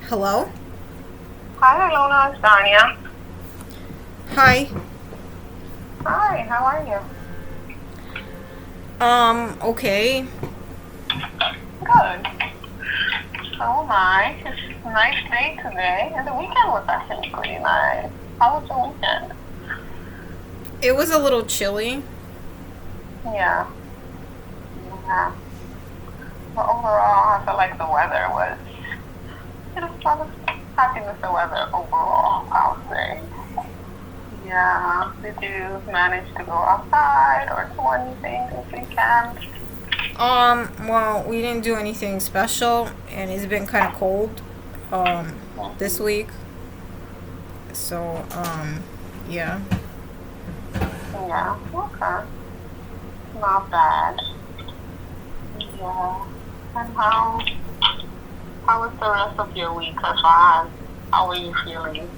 Hello? Hi, Ilona. It's Dania. Hi. Hi, how are you? Okay. Good. So am I. It's a nice day today, and the weekend was actually pretty nice. How was your weekend? It was a little chilly. Yeah. Yeah. But overall, I feel like the weather was, I was happy with the weather overall, I would say. Yeah. Did you manage to go outside or do anything this weekend? Well, we didn't do anything special, and it's been kind of cold, this week. So, yeah. Yeah. Okay. Not bad. Yeah. And how was the rest of your week as far as how were you feeling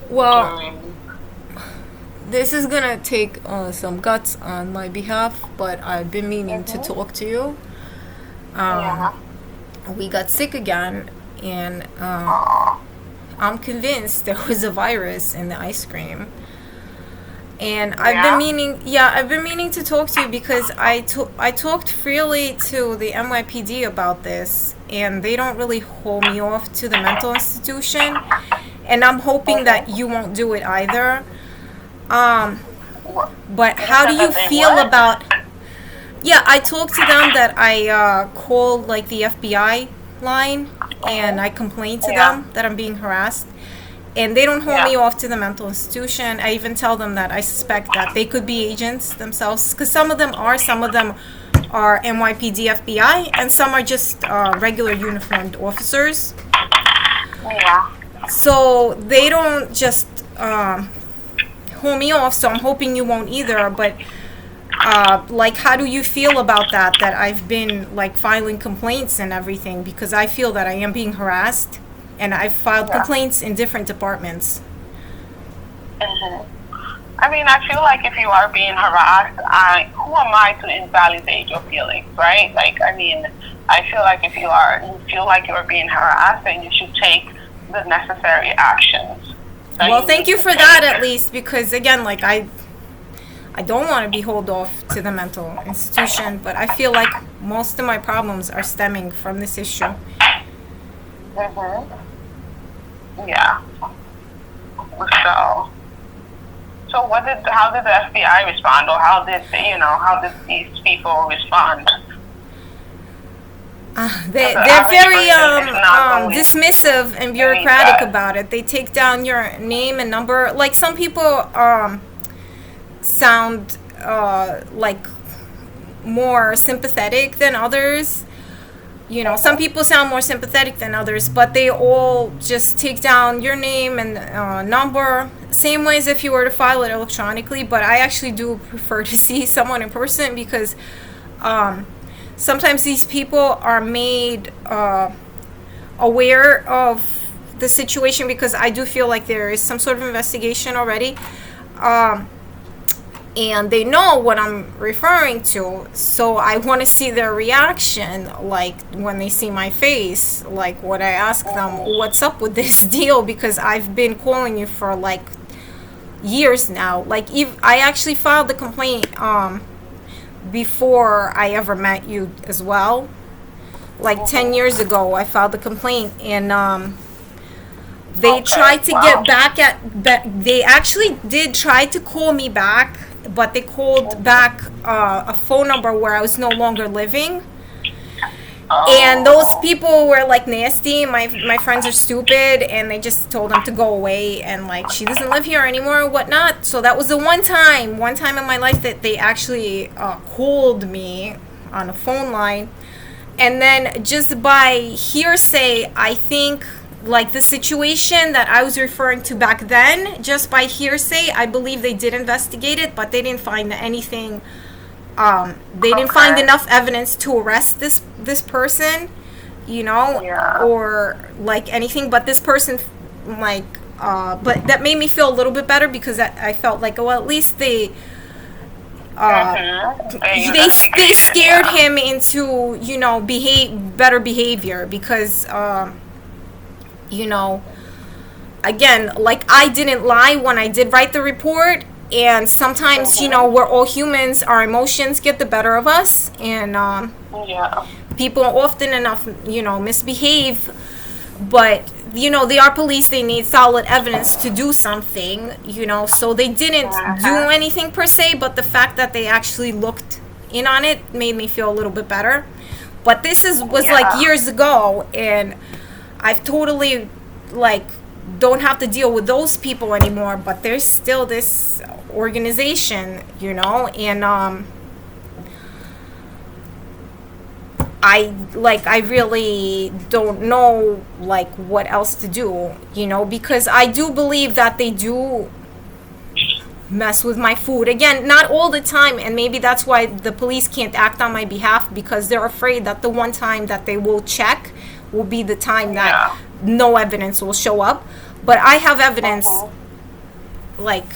Well, during? this is gonna take some guts on my behalf, but I've been meaning to Mm-hmm. talk to you. Yeah. We got sick again, and Oh. I'm convinced there was a virus in the ice cream. And Yeah. I've been meaning to talk to you because I talked freely to the NYPD about this, and they don't really hold me off to the mental institution, and I'm hoping that Mm-hmm. you won't do it either. Um, What? but You how do said you that they feel what? about? Yeah, I talked to them that I called like the FBI line, and I Mm-hmm. complained to Yeah. them that I'm being harassed, and they don't hold Yeah. me off to the mental institution. I even tell them that I suspect that they could be agents themselves, because some of them are NYPD, FBI, and some are just regular uniformed officers. Yeah. So they don't just hold me off. So I'm hoping you won't either. But like, how do you feel about that? That I've been like filing complaints and everything because I feel that I am being harassed, and I've filed Yeah. complaints in different departments. Mm-hmm. I mean, I feel like if you are being harassed, who am I to invalidate your feelings, right? Like, I mean, I feel like if you feel like you're being harassed, then you should take the necessary actions that Well, you thank need you to for that at take. least, because again, like I don't want to be hauled off to the mental institution, but I feel like most of my problems are stemming from this issue. Mm-hmm. Yeah. So, how did the FBI respond, or how did these people respond? Because the They're average very person is not going to dismissive and believe bureaucratic that. about it. They take down your name and number. Like some people sound like more sympathetic than others. Some Mm-hmm. people sound more sympathetic than others, but they all just take down your name and number. Same way as if you were to file it electronically, but I actually do prefer to see someone in person because um, sometimes these people are made aware of the situation because I do feel like there is some sort of investigation already. Um, and they know what I'm referring to. So I want to see their reaction, like when they see my face, like what I ask them, Mm-hmm. what's up with this deal? Because I've been calling you for like years now. Like if I actually filed the complaint before I ever met you as well. Like 10 Mm-hmm. years ago, I filed the complaint, and they Okay. tried to get Wow. back at they actually did try to call me back, but they called Mm-hmm. back a phone number where I was no longer living, and those Oh. people were like nasty. My friends are stupid, and they just told them to go away, and like she doesn't live here anymore or whatnot. So that was the one time in my life that they actually called me on a phone line. And then just by hearsay, I think like the situation that I was referring to back then, just by hearsay, I believe they did investigate it, but they didn't find anything. They didn't find Okay. enough evidence to arrest this person, Yeah. or like anything. But this person, like, but that made me feel a little bit better because I felt like, well, at least uh, Mm-hmm. They they investigated. scared Yeah. him into behave better behavior because you know, again, like, I didn't lie when I did write the report. And sometimes, we're all humans, our emotions get the better of us, and Yeah. people often enough, misbehave. But they are police, they need solid evidence to do something, so they didn't do anything per se, but the fact that they actually looked in on it made me feel a little bit better. But this was like years ago, and I've totally, like, don't have to deal with those people anymore, but there's still this organization, and I really don't know, like, what else to do, because I do believe that they do mess with my food. Again, not all the time, and maybe that's why the police can't act on my behalf, because they're afraid that the one time that they will check will be the time that no evidence will show up. But I have evidence, like,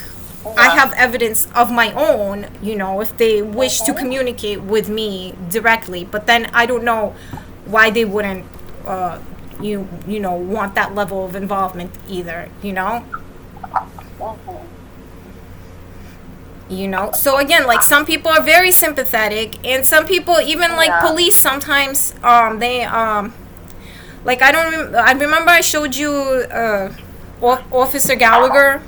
I have evidence of my own, if they wish to communicate with me directly. But then I don't know why they wouldn't, want that level of involvement either, So again, like, some people are very sympathetic, and some people, even like police, sometimes they like, I remember I showed you Officer Gallagher.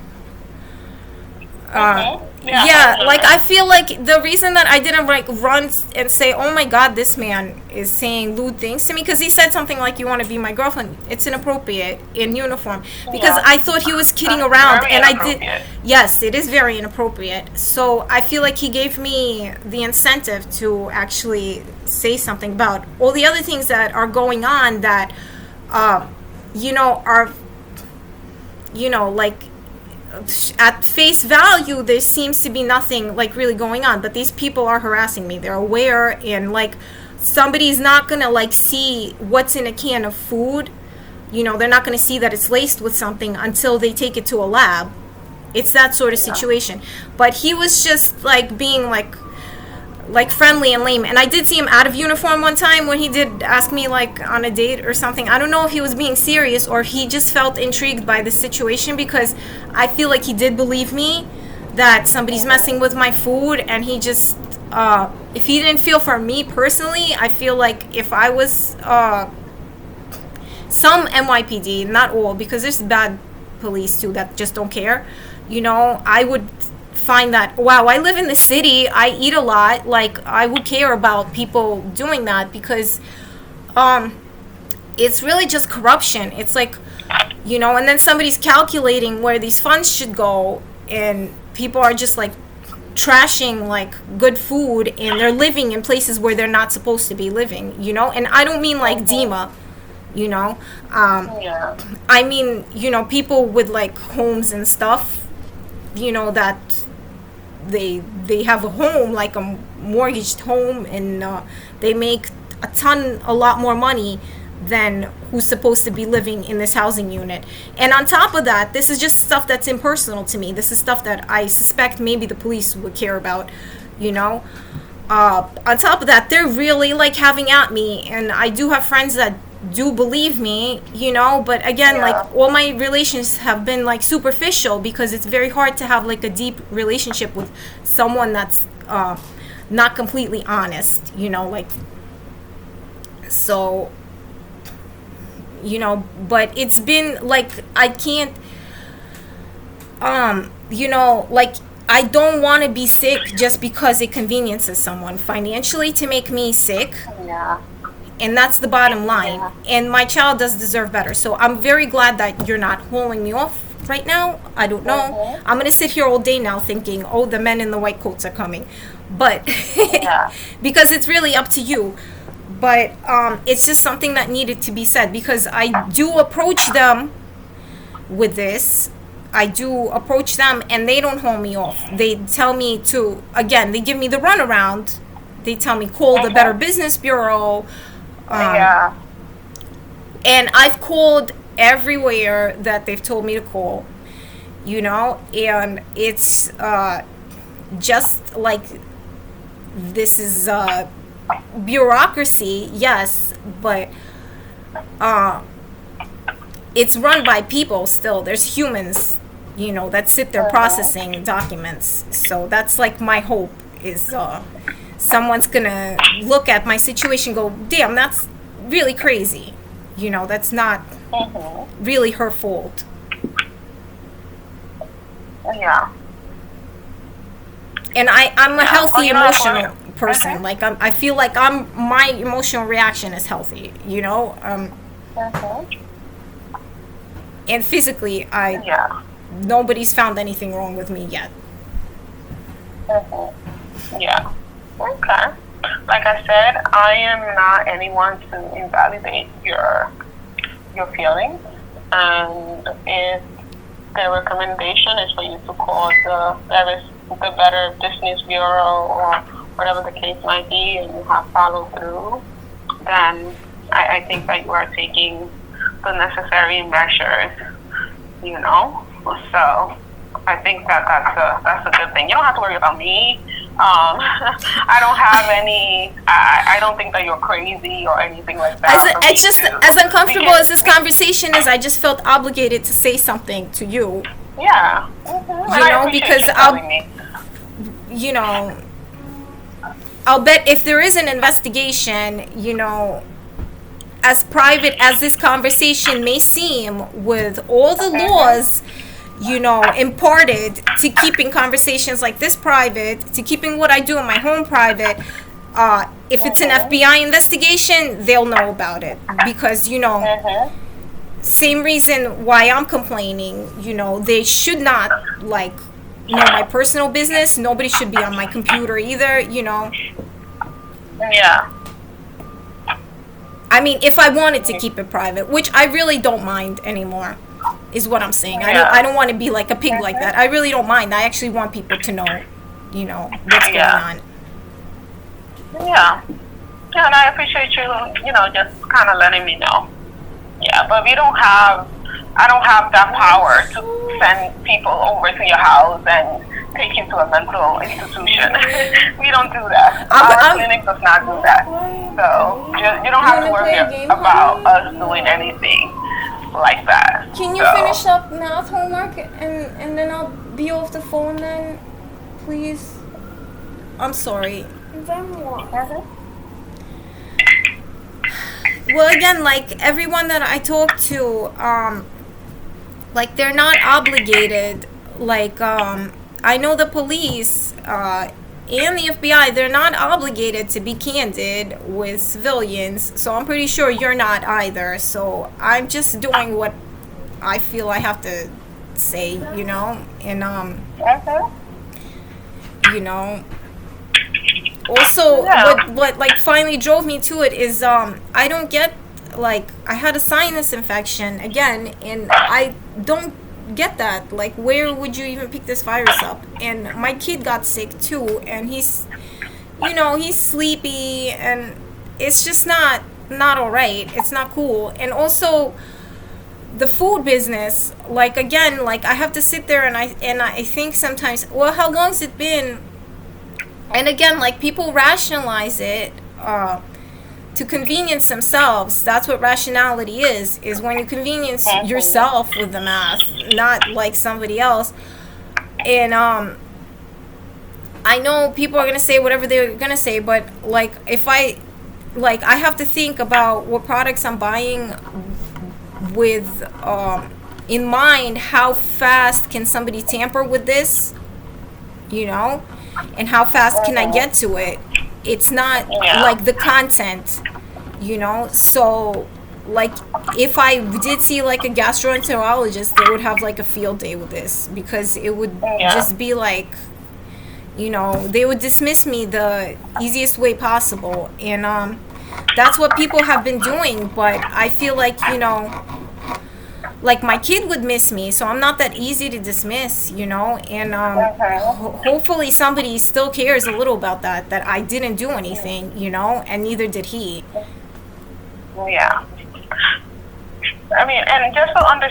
Like, I feel like the reason that I didn't, like, run and say, oh my god, this man is saying lewd things to me, because he said something like, you want to be my girlfriend, it's inappropriate in uniform, because I thought he was kidding around, and I did. Yes, it is very inappropriate. So I feel like he gave me the incentive to actually say something about all the other things that are going on that are, like, at face value, there seems to be nothing, like, really going on, but these people are harassing me. They're aware, and, like, somebody's not gonna, like, see what's in a can of food. They're not gonna see that it's laced with something until they take it to a lab. It's that sort of situation. But he was just, like, being, like, friendly and lame. And I did see him out of uniform one time when he did ask me, like, on a date or something. I don't know if he was being serious or if he just felt intrigued by the situation, because I feel like he did believe me that somebody's messing with my food, and he just, if he didn't feel for me personally, I feel like if I was, some NYPD, not all, because there's bad police too that just don't care, I would find that, wow, I live in the city, I eat a lot, like, I would care about people doing that, because it's really just corruption. It's like, and then somebody's calculating where these funds should go, and people are just, like, trashing, like, good food, and they're living in places where they're not supposed to be living, and I don't mean, like, DEMA, I mean, people with, like, homes and stuff, that they have a home, like a mortgaged home, and they make a lot more money than who's supposed to be living in this housing unit. And on top of that, this is just stuff that's impersonal to me. This is stuff that I suspect maybe the police would care about, on top of that, they're really, like, having at me, and I do have friends that do believe me, but again, like, all my relations have been, like, superficial, because it's very hard to have, like, a deep relationship with someone that's not completely honest, like, so, but it's been, like, I can't, like, I don't want to be sick just because it conveniences someone financially to make me sick. And that's the bottom line. And my child does deserve better. So I'm very glad that you're not holding me off right now. I don't know. I'm going to sit here all day now thinking, oh, the men in the white coats are coming. But because it's really up to you. But it's just something that needed to be said, because I do approach them with this. I do approach them, and they don't hold me off. They tell me to, again, they give me the runaround. They tell me, call the Better Business Bureau. And I've called everywhere that they've told me to call, and it's just like, this is bureaucracy, yes, but it's run by people still. There's humans, that sit there Uh-huh. processing documents. So that's like my hope is someone's gonna look at my situation and go, damn, that's really crazy. That's not Uh-huh. really her fault. Yeah. And I'm a Yeah. Well, healthy you don't have to worry. emotional person. Uh-huh. Like I feel like my emotional reaction is healthy, Uh-huh. and physically Yeah. nobody's found anything wrong with me yet. Uh-huh. Yeah. Okay. Like I said, I am not anyone to invalidate your feelings, and if the recommendation is for you to call the Better Business Bureau or whatever the case might be, and you have followed through, then I think that you are taking the necessary measures, you know. So I think that that's a good thing. You don't have to worry about me. I don't have any. I don't think that you're crazy or anything like As that. it's just as uncomfortable as this conversation is, I just felt obligated to say something to you. Yeah. Mm-hmm. I appreciate Because you telling me. you know, I'll bet if there is an investigation, as private as this conversation may seem, with all the laws, imparted to keeping conversations like this private, to keeping what I do in my home private, if it's an FBI investigation, they'll know about it. Because, Mm-hmm. same reason why I'm complaining, they should not, know my personal business. Nobody should be on my computer either, Yeah. I mean, if I wanted to keep it private, which I really don't mind anymore, is what I'm saying. Yeah. I don't want to be like a pig like that. I really don't mind. I actually want people to know, what's going on. Yeah. Yeah, and I appreciate you, just kind of letting me know. Yeah, but I don't have that power to send people over to your house and take you to a mental institution. We don't do that. Our clinic does not do that. So you don't have to worry about us doing anything like that. Can you finish up math homework and then I'll be off the phone then, please? I'm sorry. Mhm. Well, again, like everyone that I talk to, like they're not obligated. Like I know the police and the FBI, they're not obligated to be candid with civilians. So I'm pretty sure you're not either. So I'm just doing what I feel I have to say, and also what like finally drove me to it is I don't get, like, I had a sinus infection again, and I don't get that. Like, where would you even pick this virus up? And my kid got sick too, and he's sleepy, and it's just not all right. It's not cool. And also the food business, like, again, like I have to sit there and I think sometimes, well, how long's it been? And again, like, people rationalize it to convenience themselves. That's what rationality is when you convenience yourself with the math, not like somebody else. And I know people are gonna say whatever they're gonna say, but like, if I have to think about what products I'm buying with in mind, how fast can somebody tamper with this, and how fast can I get to it. It's not like the content, so like if I did see like a gastroenterologist, they would have like a field day with this, because it would just be like, they would dismiss me the easiest way possible. And that's what people have been doing. But I feel like, like my kid would miss me, so I'm not that easy to dismiss, and hopefully somebody still cares a little about that I didn't do anything, and neither did he. Yeah. I mean, and just to understand